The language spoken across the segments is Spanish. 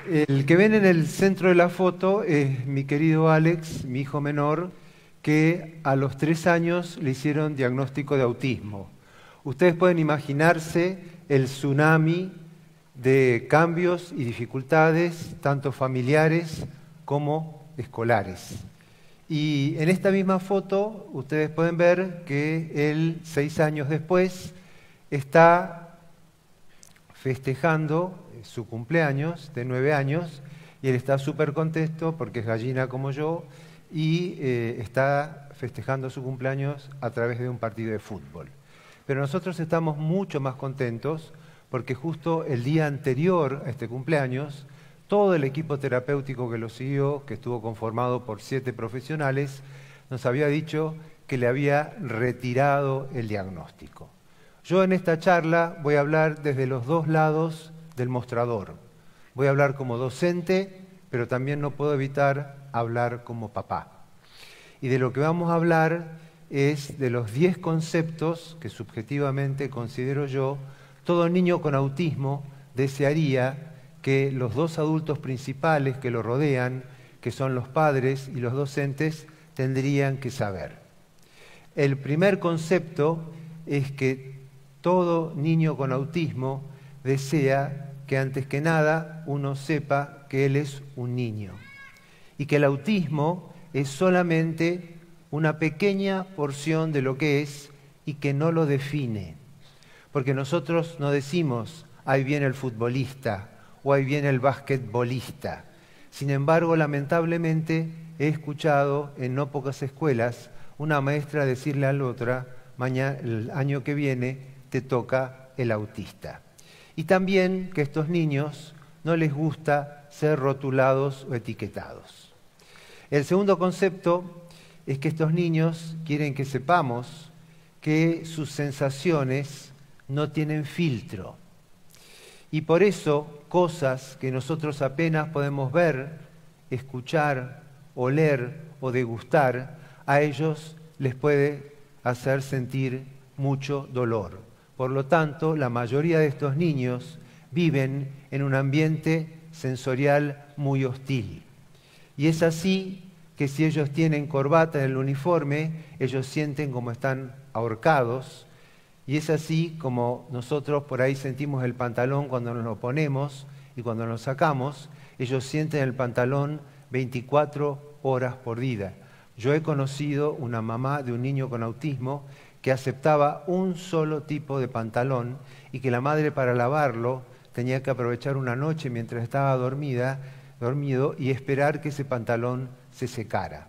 El que ven en el centro de la foto es mi querido Alex, mi hijo menor, que a los 3 años le hicieron diagnóstico de autismo. Ustedes pueden imaginarse el tsunami de cambios y dificultades, tanto familiares como escolares. Y en esta misma foto ustedes pueden ver que él, 6 años después, está festejando su cumpleaños de 9 años y él está súper contento porque es gallina como yo y está festejando su cumpleaños a través de un partido de fútbol. Pero nosotros estamos mucho más contentos porque justo el día anterior a este cumpleaños, todo el equipo terapéutico que lo siguió, que estuvo conformado por 7 profesionales, nos había dicho que le había retirado el diagnóstico. Yo en esta charla voy a hablar desde los 2 lados del mostrador. Voy a hablar como docente, pero también no puedo evitar hablar como papá. Y de lo que vamos a hablar es de los 10 conceptos que subjetivamente considero yo, todo niño con autismo desearía que los 2 adultos principales que lo rodean, que son los padres y los docentes, tendrían que saber. El primer concepto es que todo niño con autismo desea que antes que nada uno sepa que él es un niño y que el autismo es solamente una pequeña porción de lo que es y que no lo define. Porque nosotros no decimos, ahí viene el futbolista o ahí viene el basquetbolista. Sin embargo, lamentablemente, he escuchado en no pocas escuelas una maestra decirle a la otra, mañana, el año que viene te toca el autista. Y también que a estos niños no les gusta ser rotulados o etiquetados. El segundo concepto es que estos niños quieren que sepamos que sus sensaciones no tienen filtro. Y por eso cosas que nosotros apenas podemos ver, escuchar, oler o degustar, a ellos les puede hacer sentir mucho dolor. Por lo tanto, la mayoría de estos niños viven en un ambiente sensorial muy hostil. Y es así que si ellos tienen corbata en el uniforme, ellos sienten como están ahorcados. Y es así como nosotros por ahí sentimos el pantalón cuando nos lo ponemos y cuando nos sacamos, ellos sienten el pantalón 24 horas por día. Yo he conocido una mamá de un niño con autismo que aceptaba un solo tipo de pantalón y que la madre para lavarlo tenía que aprovechar una noche mientras estaba dormido y esperar que ese pantalón se secara.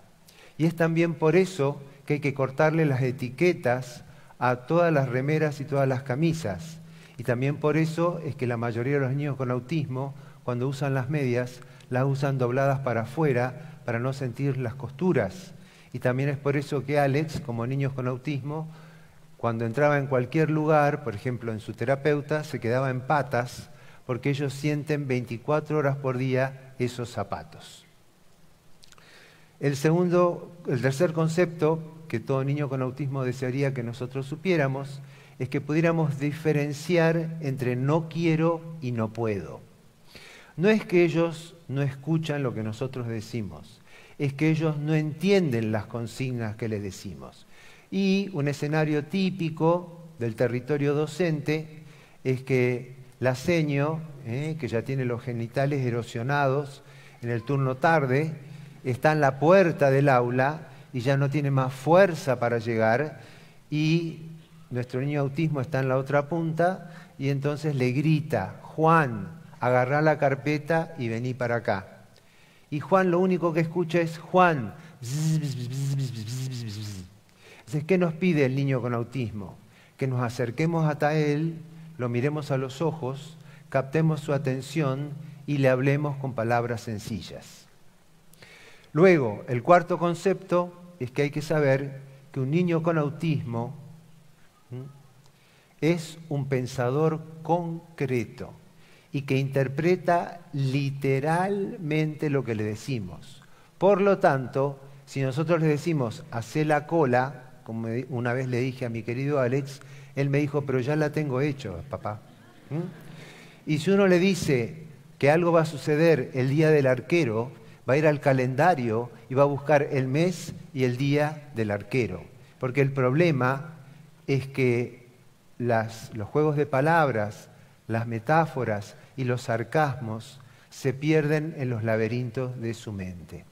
Y es también por eso que hay que cortarle las etiquetas a todas las remeras y todas las camisas. Y también por eso es que la mayoría de los niños con autismo, cuando usan las medias, las usan dobladas para afuera para no sentir las costuras. Y también es por eso que Alex, como niños con autismo, cuando entraba en cualquier lugar, por ejemplo en su terapeuta, se quedaba en patas porque ellos sienten 24 horas por día esos zapatos. El tercer concepto que todo niño con autismo desearía que nosotros supiéramos es que pudiéramos diferenciar entre no quiero y no puedo. No es que ellos no escuchan lo que nosotros decimos, es que ellos no entienden las consignas que les decimos. Y un escenario típico del territorio docente es que la seño, que ya tiene los genitales erosionados en el turno tarde, está en la puerta del aula y ya no tiene más fuerza para llegar y nuestro niño autismo está en la otra punta y entonces le grita, Juan, agarrá la carpeta y vení para acá. Y Juan lo único que escucha es Juan. Entonces, ¿qué nos pide el niño con autismo? Que nos acerquemos hasta él, lo miremos a los ojos, captemos su atención y le hablemos con palabras sencillas. Luego, el cuarto concepto es que hay que saber que un niño con autismo es un pensador concreto y que interpreta literalmente lo que le decimos. Por lo tanto, si nosotros le decimos, hacé la cola, como una vez le dije a mi querido Alex, él me dijo, pero ya la tengo hecho, papá. Y si uno le dice, que algo va a suceder el día del arquero, va a ir al calendario y va a buscar el mes y el día del arquero. Porque el problema es que los juegos de palabras, las metáforas y los sarcasmos se pierden en los laberintos de su mente.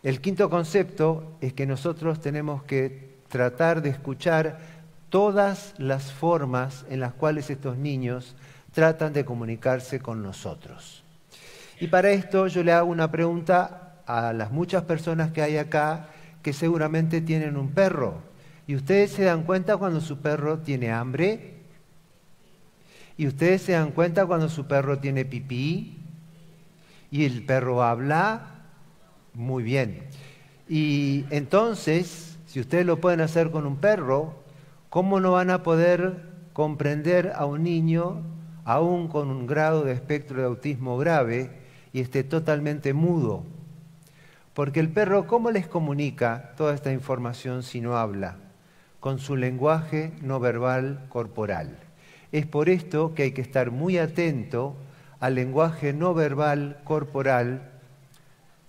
El quinto concepto es que nosotros tenemos que tratar de escuchar todas las formas en las cuales estos niños tratan de comunicarse con nosotros. Y para esto yo le hago una pregunta a las muchas personas que hay acá que seguramente tienen un perro. ¿Y ustedes se dan cuenta cuando su perro tiene hambre? ¿Y ustedes se dan cuenta cuando su perro tiene pipí? ¿Y el perro habla? Muy bien. Y entonces, si ustedes lo pueden hacer con un perro, ¿cómo no van a poder comprender a un niño, aún con un grado de espectro de autismo grave, y esté totalmente mudo? Porque el perro, ¿cómo les comunica toda esta información si no habla? Con su lenguaje no verbal corporal. Es por esto que hay que estar muy atento al lenguaje no verbal corporal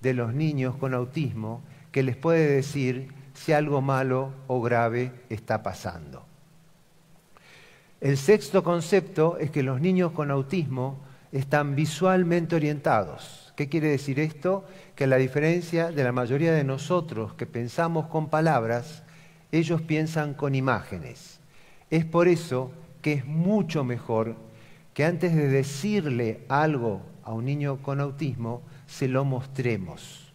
de los niños con autismo, que les puede decir si algo malo o grave está pasando. El sexto concepto es que los niños con autismo están visualmente orientados. ¿Qué quiere decir esto? Que a la diferencia de la mayoría de nosotros que pensamos con palabras, ellos piensan con imágenes. Es por eso que es mucho mejor que antes de decirle algo a un niño con autismo, se lo mostremos.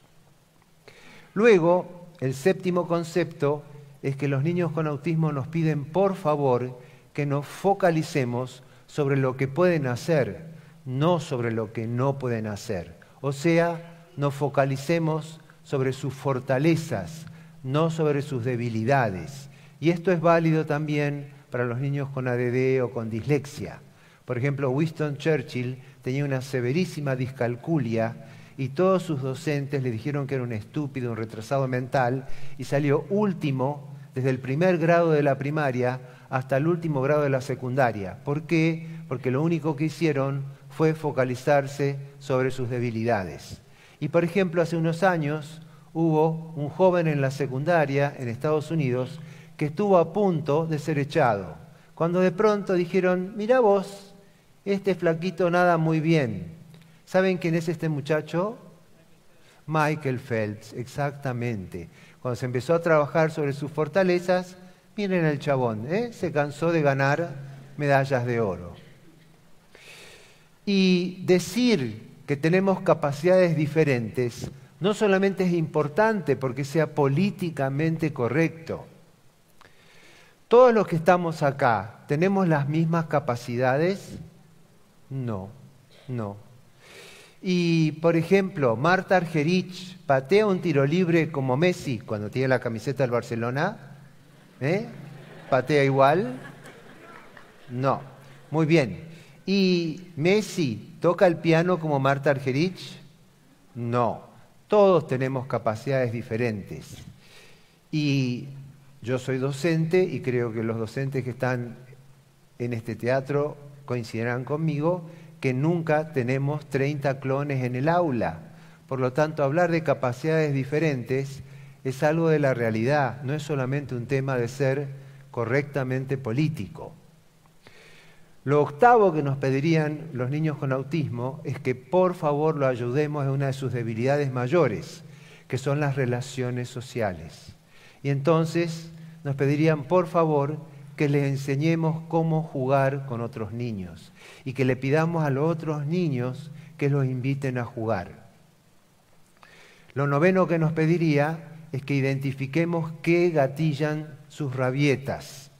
Luego, el séptimo concepto es que los niños con autismo nos piden, por favor, que nos focalicemos sobre lo que pueden hacer, no sobre lo que no pueden hacer. O sea, nos focalicemos sobre sus fortalezas, no sobre sus debilidades. Y esto es válido también para los niños con ADD o con dislexia. Por ejemplo, Winston Churchill tenía una severísima discalculia y todos sus docentes le dijeron que era un estúpido, un retrasado mental, y salió último desde el primer grado de la primaria hasta el último grado de la secundaria. ¿Por qué? Porque lo único que hicieron fue focalizarse sobre sus debilidades. Y por ejemplo, hace unos años hubo un joven en la secundaria en Estados Unidos que estuvo a punto de ser echado, cuando de pronto dijeron, mirá vos, este flaquito nada muy bien. ¿Saben quién es este muchacho? Michael Phelps, exactamente. Cuando se empezó a trabajar sobre sus fortalezas, miren el chabón, se cansó de ganar medallas de oro. Y decir que tenemos capacidades diferentes no solamente es importante porque sea políticamente correcto. ¿Todos los que estamos acá tenemos las mismas capacidades? No. Y, por ejemplo, Marta Argerich patea un tiro libre como Messi cuando tiene la camiseta del Barcelona. ¿Patea igual? No. Muy bien. ¿Y Messi toca el piano como Marta Argerich? No. Todos tenemos capacidades diferentes. Y yo soy docente y creo que los docentes que están en este teatro coincidirán conmigo que nunca tenemos 30 clones en el aula. Por lo tanto, hablar de capacidades diferentes es algo de la realidad, no es solamente un tema de ser correctamente político. Lo octavo que nos pedirían los niños con autismo es que por favor lo ayudemos en una de sus debilidades mayores, que son las relaciones sociales. Y entonces nos pedirían por favor que les enseñemos cómo jugar con otros niños y que le pidamos a los otros niños que los inviten a jugar. Lo noveno que nos pediría es que identifiquemos qué gatillan sus rabietas,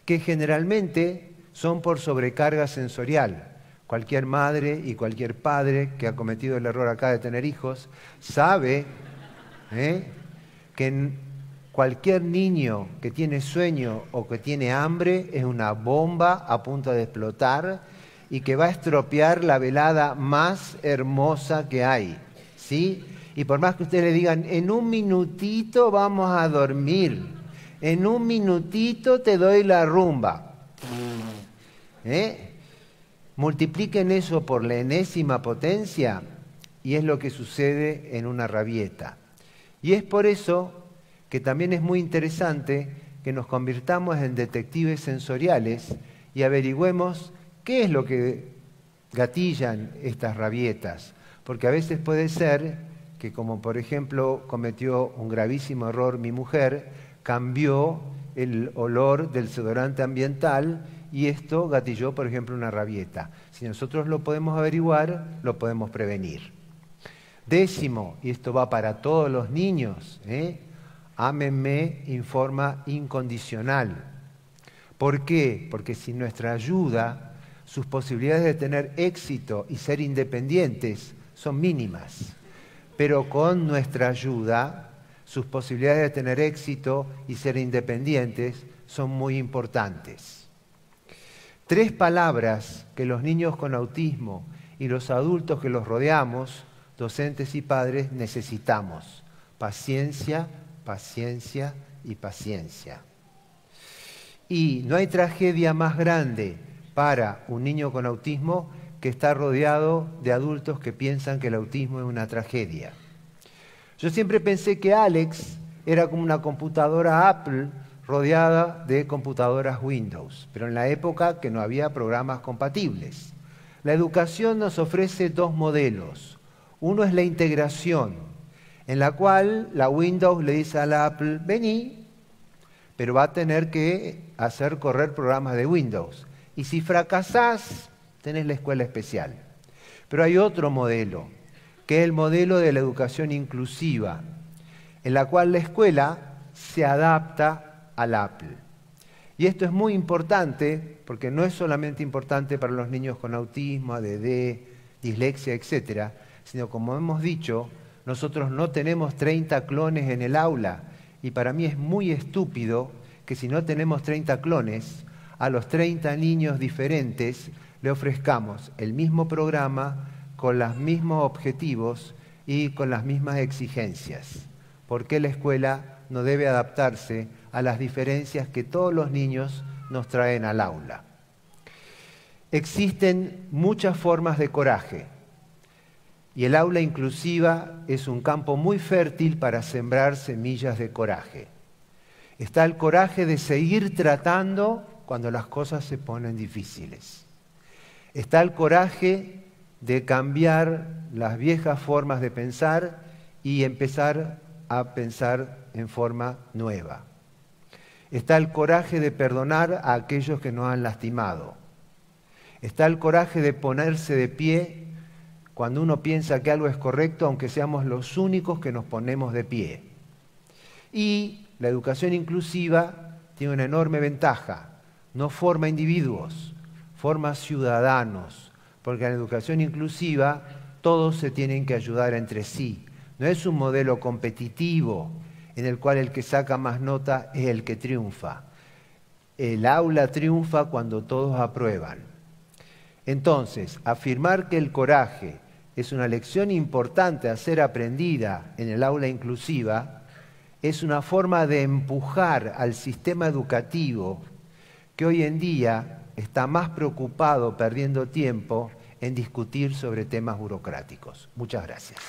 que generalmente son por sobrecarga sensorial. Cualquier madre y cualquier padre que ha cometido el error acá de tener hijos sabe que cualquier niño que tiene sueño o que tiene hambre es una bomba a punto de explotar y que va a estropear la velada más hermosa que hay, ¿sí? Y por más que ustedes le digan, en un minutito vamos a dormir, en un minutito te doy la rumba, Multipliquen eso por la enésima potencia y es lo que sucede en una rabieta. Y es por eso que también es muy interesante que nos convirtamos en detectives sensoriales y averigüemos qué es lo que gatillan estas rabietas. Porque a veces puede ser que, como por ejemplo cometió un gravísimo error mi mujer, cambió el olor del desodorante ambiental y esto gatilló, por ejemplo, una rabieta. Si nosotros lo podemos averiguar, lo podemos prevenir. 10º, y esto va para todos los niños, ámenme en forma incondicional. ¿Por qué? Porque sin nuestra ayuda, sus posibilidades de tener éxito y ser independientes son mínimas. Pero con nuestra ayuda, sus posibilidades de tener éxito y ser independientes son muy importantes. 3 palabras que los niños con autismo y los adultos que los rodeamos, docentes y padres, necesitamos: paciencia, paciencia y paciencia. Y no hay tragedia más grande para un niño con autismo que estar rodeado de adultos que piensan que el autismo es una tragedia. Yo siempre pensé que Alex era como una computadora Apple rodeada de computadoras Windows, pero en la época que no había programas compatibles. La educación nos ofrece 2 modelos. Uno es la integración, en la cual la Windows le dice a la Apple, vení, pero va a tener que hacer correr programas de Windows. Y si fracasás, tenés la escuela especial. Pero hay otro modelo, que es el modelo de la educación inclusiva, en la cual la escuela se adapta al Apple. Y esto es muy importante, porque no es solamente importante para los niños con autismo, ADD, dislexia, etc., sino, como hemos dicho, nosotros no tenemos 30 clones en el aula, y para mí es muy estúpido que si no tenemos 30 clones, a los 30 niños diferentes le ofrezcamos el mismo programa, con los mismos objetivos y con las mismas exigencias. ¿Por qué la escuela no debe adaptarse a las diferencias que todos los niños nos traen al aula? Existen muchas formas de coraje y el aula inclusiva es un campo muy fértil para sembrar semillas de coraje. Está el coraje de seguir tratando cuando las cosas se ponen difíciles. Está el coraje de cambiar las viejas formas de pensar y empezar a pensar en forma nueva. Está el coraje de perdonar a aquellos que nos han lastimado. Está el coraje de ponerse de pie cuando uno piensa que algo es correcto, aunque seamos los únicos que nos ponemos de pie. Y la educación inclusiva tiene una enorme ventaja. No forma individuos, forma ciudadanos, porque en la educación inclusiva todos se tienen que ayudar entre sí. No es un modelo competitivo en el cual el que saca más nota es el que triunfa. El aula triunfa cuando todos aprueban. Entonces, afirmar que el coraje es una lección importante a ser aprendida en el aula inclusiva es una forma de empujar al sistema educativo que hoy en día está más preocupado, perdiendo tiempo, en discutir sobre temas burocráticos. Muchas gracias.